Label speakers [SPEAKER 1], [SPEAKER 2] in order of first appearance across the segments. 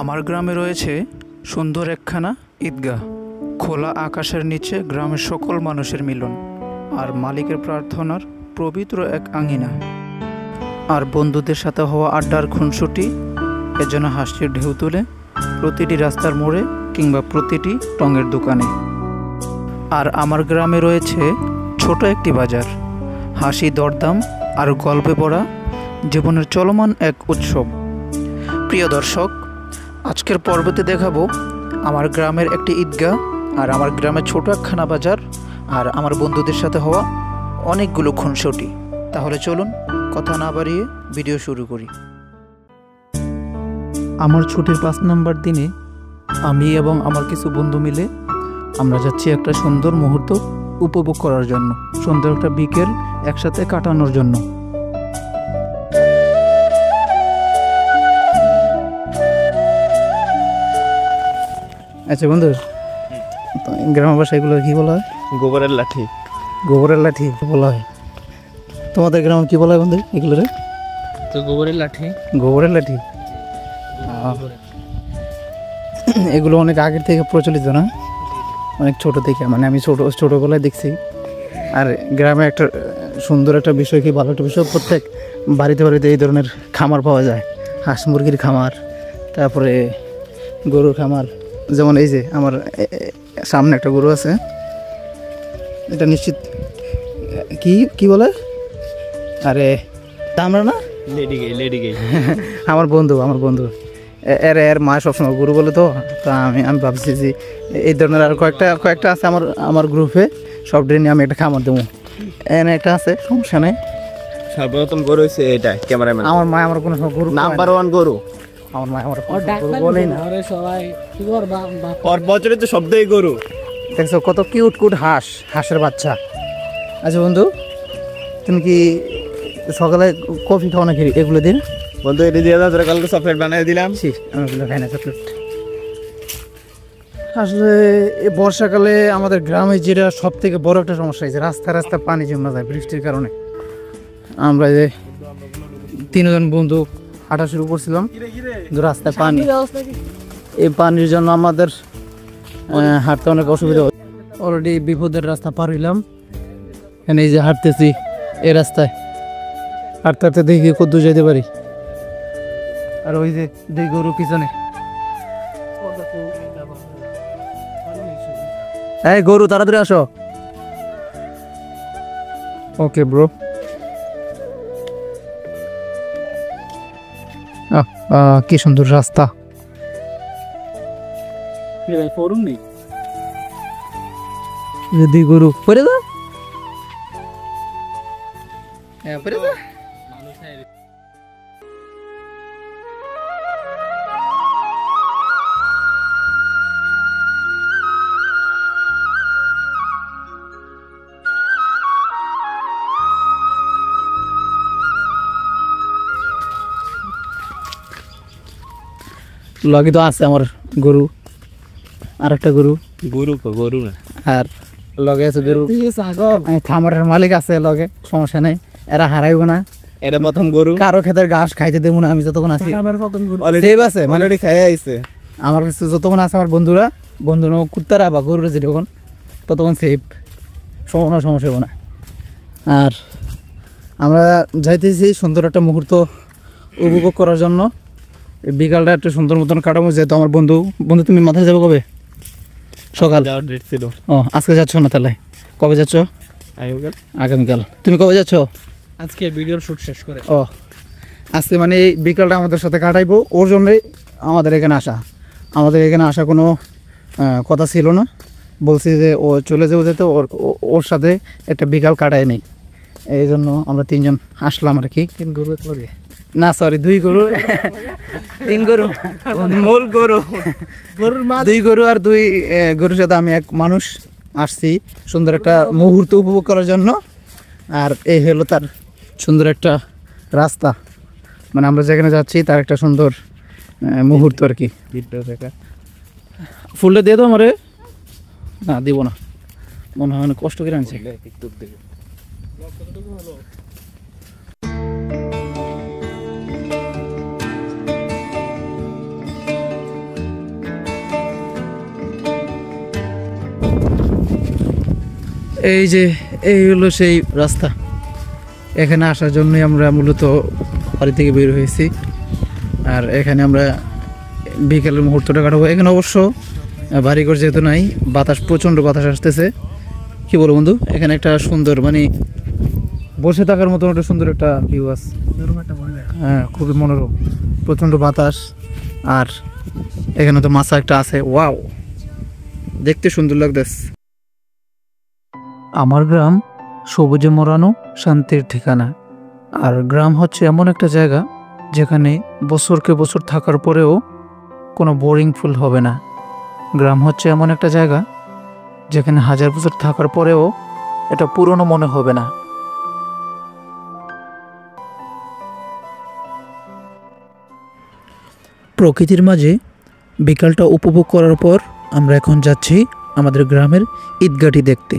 [SPEAKER 1] আমার গ্রামে রয়েছে সুন্দর একখানা ঈদগাহ। খোলা আকাশের নিচে গ্রামের সকল মানুষের মিলন, আর মালিকের প্রার্থনার পবিত্র এক আঙিনা, আর বন্ধুদের সাথে হওয়া আড্ডার খুনসুটি এজন্য হাসির ঢেউ তুলে প্রতিটি রাস্তার মোড়ে কিংবা প্রতিটি টঙের দোকানে। আর আমার গ্রামে রয়েছে ছোট একটি বাজার, হাসি, দরদাম আর গল্পে ভরা জীবনের চলমান এক উৎসব। প্রিয় দর্শক, আজকের পর্বতে দেখাবো আমার গ্রামের একটি ঈদগাহ, আর আমার গ্রামের ছোট একখানা বাজার, আর আমার বন্ধুদের সাথে হওয়া অনেকগুলো খুনসুটি। তাহলে চলুন কথা না বাড়িয়ে ভিডিও শুরু করি। আমার ছুটির 5 নম্বর দিনে আমি এবং আমার কিছু বন্ধু মিলে আমরা যাচ্ছি একটা সুন্দর মুহূর্ত উপভোগ করার জন্য, সুন্দর একটা বিকেল একসাথে কাটানোর জন্য। আচ্ছা বন্ধু, গ্রামের ভাষায় এগুলো কি বলা হয়?
[SPEAKER 2] গোবরের লাঠি।
[SPEAKER 1] গোবরের লাঠি বলা হয়। তোমাদের গ্রামে কি বলা হয় বন্ধু এগুলো?
[SPEAKER 2] তো গোবরের লাঠি।
[SPEAKER 1] গোবরের লাঠি এগুলো অনেক আগের থেকে প্রচলিত না, অনেক ছোট থেকে, মানে আমি ছোটোবেলায় দেখছি। আর গ্রামে একটা সুন্দর একটা বিষয়, কি ভালো একটা বিষয়, প্রত্যেক বাড়িতে বাড়িতে এই ধরনের খামার পাওয়া যায়। হাঁস মুরগির খামার, তারপরে গরুর খামার। যেমন এই যে আমার সামনে একটা গরু আছে, এটা নিশ্চিত কি বলে, আরে আমরা না,
[SPEAKER 2] লেডি গাই
[SPEAKER 1] আমার বন্ধু এর মা সবসময় গরু বলে, তো আমি ভাবছি যে এই ধরনের আর কয়েকটা আছে আমার গ্রুপে, সব ড্রেনে আমি একটা খামার দেবো। এনে একটা আছে, সমস্যা নেই।
[SPEAKER 2] সর্বপ্রথম গরু হচ্ছে এটা ক্যামেরাম্যান।
[SPEAKER 1] আমার মা আমার কোনো গরু
[SPEAKER 2] নাম্বার 1 গরু।
[SPEAKER 1] আমার মা আমার গরু বলেই না।
[SPEAKER 2] ওর বছরে তো শব্দই গরু।
[SPEAKER 1] দেখছো কত কিউট হাঁসের বাচ্চা। আচ্ছা বন্ধু, তুমি কি সকালে কফি খাও নাকি এগুলো দিন?
[SPEAKER 2] বন্ধু এটা দিয়ে দাও, তোরা কালকে চকলেট বানিয়ে দিলাম।
[SPEAKER 1] আমি এগুলো খাই না চকলেট। আসলে বর্ষাকালে আমাদের গ্রামে যেটা সব থেকে বড় একটা সমস্যা হয়েছে, রাস্তা পানি জমা যায় বৃষ্টির কারণে। আমরা যে 3 জন বন্ধু হাঁটা শুরু করছিলাম, রাস্তায় পানি, এই পানির জন্য আমাদের হাঁটতে অনেক অসুবিধা হয়। অলরেডি বিপদের রাস্তা পার হইলাম, এই যে হাঁটতেছি এই রাস্তায়, হাঁটতে দেখি কত যেতে পারি। আর ওই যে দুই গরু পিছনে, এই গরু তাড়াতাড়ি আসো। Okay bro. কি সুন্দর রাস্তা। যদি গরু পরে দা লগে তো আছে আমার গরু, আর একটা গরু
[SPEAKER 2] না,
[SPEAKER 1] আর লগে আছে গরু। খামারের মালিক আছে লগে, সমস্যা নেই, এরা হারাইব না।
[SPEAKER 2] এটা প্রথম গরু।
[SPEAKER 1] কারো ক্ষেতের ঘাস খাইতে দেবো না আমি যতক্ষণ আছি। আছে মানে
[SPEAKER 2] খাইয়া আইছে
[SPEAKER 1] আমার কাছে যতক্ষণ আছে, আমার বন্ধু কুত্তারা বা গরুরা যেরকম, ততক্ষণ সেফ, সমস্যা হবো না। আর আমরা যাইতেছি সুন্দর একটা মুহূর্ত উপভোগ করার জন্য। বিকালটা একটু সুন্দর মতন কাটাবো, যেহেতু আমার বন্ধু তুমি মাথায় যাবো কবে? সকাল
[SPEAKER 2] ছিল।
[SPEAKER 1] ও আজকে যাচ্ছ না? তাহলে কবে যাচ্ছ? আগামীকাল। তুমি কবে যাচ্ছ?
[SPEAKER 2] আজকে ভিডিওর শুট শেষ করে।
[SPEAKER 1] ও আজকে মানে এই বিকালটা আমাদের সাথে কাটাইবো, ওর জন্যই আমাদের এখানে আসা কোনো কথা ছিল না। বলছি যে ও চলে যাবো, যেতে ওর সাথে একটা বিকাল কাটাই নেই, এই জন্য আমরা 3 জন আসলাম আর কি। 3 গরু না, সরি 2 গরু 3 গরু, মূল গরুর মা 2 গরু, আর 2 গরুর সাথে আমি এক মানুষ আসছি সুন্দর একটা মুহূর্ত উপভোগ করার জন্য। আর এই হলো তার সুন্দর একটা রাস্তা, মানে আমরা যেখানে যাচ্ছি তার একটা সুন্দর মুহূর্ত আর কি। ফুলটা দিয়ে দাও আমারে। না দিব না, মনে হয় অনেক কষ্ট করে আনছে। এই যে এই হলো সেই রাস্তা, এখানে আসার জন্যই আমরা মূলত বাড়ি থেকে বের হয়েছি। আর এখানে আমরা বিকেলের মুহূর্তটা কাটাবো। এখানে অবশ্য বাড়িঘর যেহেতু নাই, বাতাস, প্রচণ্ড বাতাস আসতেছে। কি বলো বন্ধু, এখানে একটা সুন্দর মানে বসে থাকার মতন একটা সুন্দর একটা ভিউ আছে। হ্যাঁ, খুবই মনোরম, প্রচণ্ড বাতাস। আর এখানে তো মাছা একটা আছে, ওয়াও, দেখতে সুন্দর লাগতেছে। আমার গ্রাম সবুজে মোড়ানো শান্তির ঠিকানা। আর গ্রাম হচ্ছে এমন একটা জায়গা যেখানে বছরকে বছর থাকার পরেও কোনো বোরিং ফুল হবে না। গ্রাম হচ্ছে এমন একটা জায়গা যেখানে হাজার বছর থাকার পরেও এটা পুরনো মনে হবে না। প্রকৃতির মাঝে বিকালটা উপভোগ করার পর আমরা এখন যাচ্ছি আমাদের গ্রামের ঈদগাহটি দেখতে।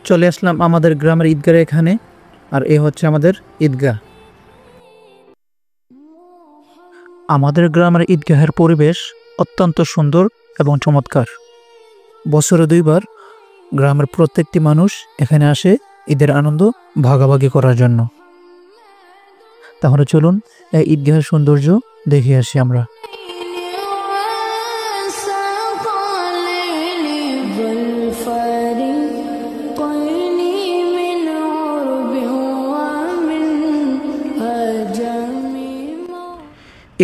[SPEAKER 1] চলে আসলাম আমাদের গ্রামের ঈদগাহের এখানে। আর এ হচ্ছে আমাদের ঈদগাহ। আমাদের গ্রামের ঈদগাহের পরিবেশ অত্যন্ত সুন্দর এবং চমৎকার। বছরে 2 বার গ্রামের প্রত্যেকটি মানুষ এখানে আসে ঈদের আনন্দ ভাগাভাগি করার জন্য। তাহলে চলুন এই ঈদগাহের সৌন্দর্য দেখে আসি আমরা।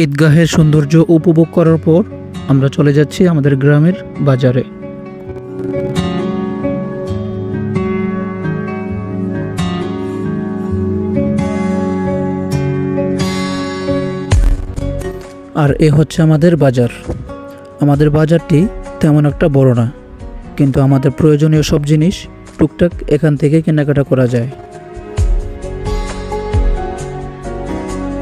[SPEAKER 1] ঈদগাহের সৌন্দর্য উপভোগ করার পর আমরা চলে যাচ্ছি আমাদের গ্রামের বাজারে। আর এ হচ্ছে আমাদের বাজার। আমাদের বাজারটি তেমন একটা বড় না, কিন্তু আমাদের প্রয়োজনীয় সব জিনিস টুকটাক এখান থেকে কেনাকাটা করা যায়।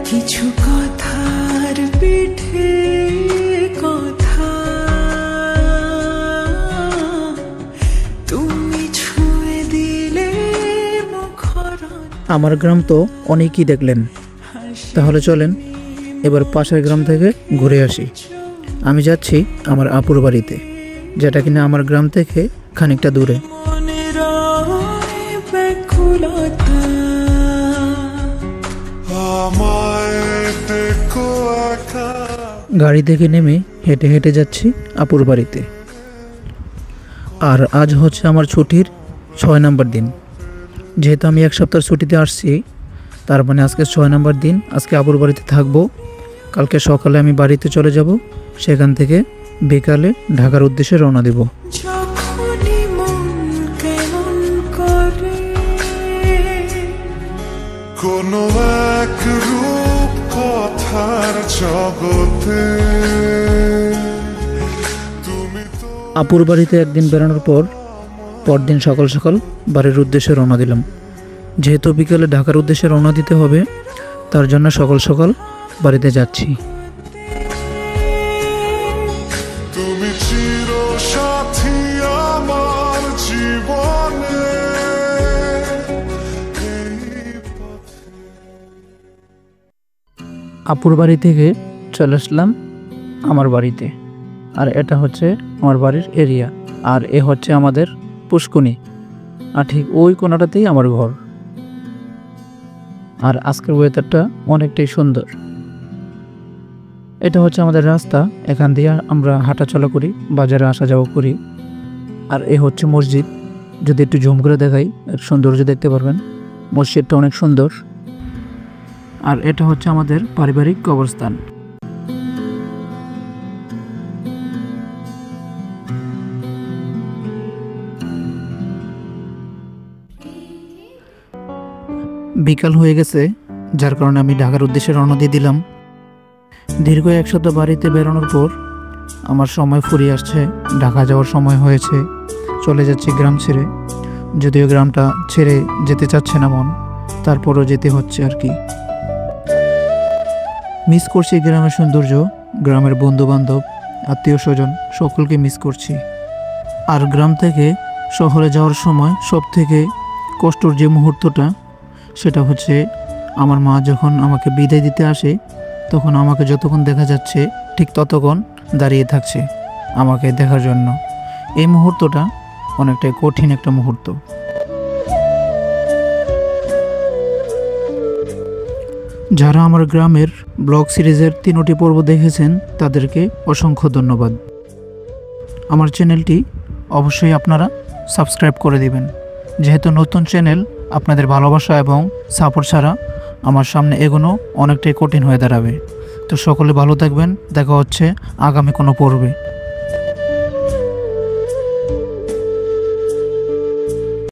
[SPEAKER 3] কিছু কথার পিঠে কথা তুমি ছুঁয়ে দিলে মুখরণ।
[SPEAKER 1] আমার গ্রাম তো অনেকই দেখলেন, তাহলে চলেন এবার পাশের গ্রাম থেকে ঘুরে আসি। আমি যাচ্ছি আমার আপুর বাড়িতে, যেটা কিনা আমার গ্রাম থেকে খানিকটা দূরে। গাড়ি থেকে নেমে হেঁটে হেঁটে যাচ্ছি আপুর বাড়িতে। আর আজ হচ্ছে আমার ছুটির 6 নম্বর দিন। যেহেতু আমি 1 সপ্তাহ ছুটিতে আসছি, তার মানে আজকে 6 নম্বর দিন। আজকে আপুর বাড়িতে থাকবো, কালকে সকালে আমি বাড়িতে চলে যাব, সেখান থেকে বিকালে ঢাকার উদ্দেশ্যে রওনা দেব।
[SPEAKER 4] কোনো এক রূপ কথার জগতে
[SPEAKER 1] আপুর বাড়িতে একদিন বেড়ানোর পর পরদিন সকাল সকাল বাড়ির উদ্দেশ্যে রওনা দিলাম। যেহেতু বিকালে ঢাকার উদ্দেশ্যে রওনা দিতে হবে, তার জন্য সকাল সকাল বাড়িতে যাচ্ছি।
[SPEAKER 4] তুমি চিরসাথী আমার জীবনে।
[SPEAKER 1] আপুর বাড়ি থেকে চলে আসলাম আমার বাড়িতে। আর এটা হচ্ছে আমার বাড়ির এরিয়া। আর এ হচ্ছে আমাদের পুষ্কুনি। আর ঠিক ওই কোণাটাতেই আমার ঘর। আর আজকের ওয়েদারটা অনেকটাই সুন্দর। এটা হচ্ছে আমাদের রাস্তা, এখান দিয়ে আমরা হাঁটাচলা করি, বাজারে আসা যাওয়া করি। আর এ হচ্ছে মসজিদ। যদি একটু জুম করে দেখাই, এর সৌন্দর্য দেখতে পারবেন। মসজিদটা অনেক সুন্দর। আর এটা হচ্ছে আমাদের পারিবারিক কবরস্থান। বিকাল হয়ে গেছে, যার কারণে আমি ঢাকার উদ্দেশ্যে রওনা দিয়ে দিলাম। দীর্ঘ 1 সপ্তাহ বাড়িতে বেরোনোর পর আমার সময় ফুরিয়ে আসছে, ঢাকা যাওয়ার সময় হয়েছে। চলে যাচ্ছি গ্রাম ছেড়ে। যদিও গ্রামটা ছেড়ে যেতে চাচ্ছে না মন, তারপরও যেতে হচ্ছে আর কি। মিস করছি গ্রামের সৌন্দর্য, গ্রামের বন্ধু বান্ধব, আত্মীয় স্বজন, সকলকে মিস করছি। আর গ্রাম থেকে শহরে যাওয়ার সময় সব থেকে কষ্টের যে মুহূর্তটা, সেটা হচ্ছে আমার মা যখন আমাকে বিদায় দিতে আসে তখন আমাকে যতক্ষণ দেখা যাচ্ছে ঠিক ততক্ষণ দাঁড়িয়ে থাকছে আমাকে দেখার জন্য। এই মুহূর্তটা অনেকটাই কঠিন একটা মুহূর্ত। যারা আমার গ্রামের ব্লগ সিরিজের 3টি পর্ব দেখেছেন তাদেরকে অসংখ্য ধন্যবাদ। আমার চ্যানেলটি অবশ্যই আপনারা সাবস্ক্রাইব করে দিবেন, যেহেতু নতুন চ্যানেল আপনাদের ভালোবাসা এবং সাপোর্ট ছাড়া আমার সামনে এগোনো অনেকটাই কঠিন হয়ে দাঁড়াবে। তো সকলে ভালো থাকবেন, দেখা হচ্ছে আগামী কোনো পর্বে।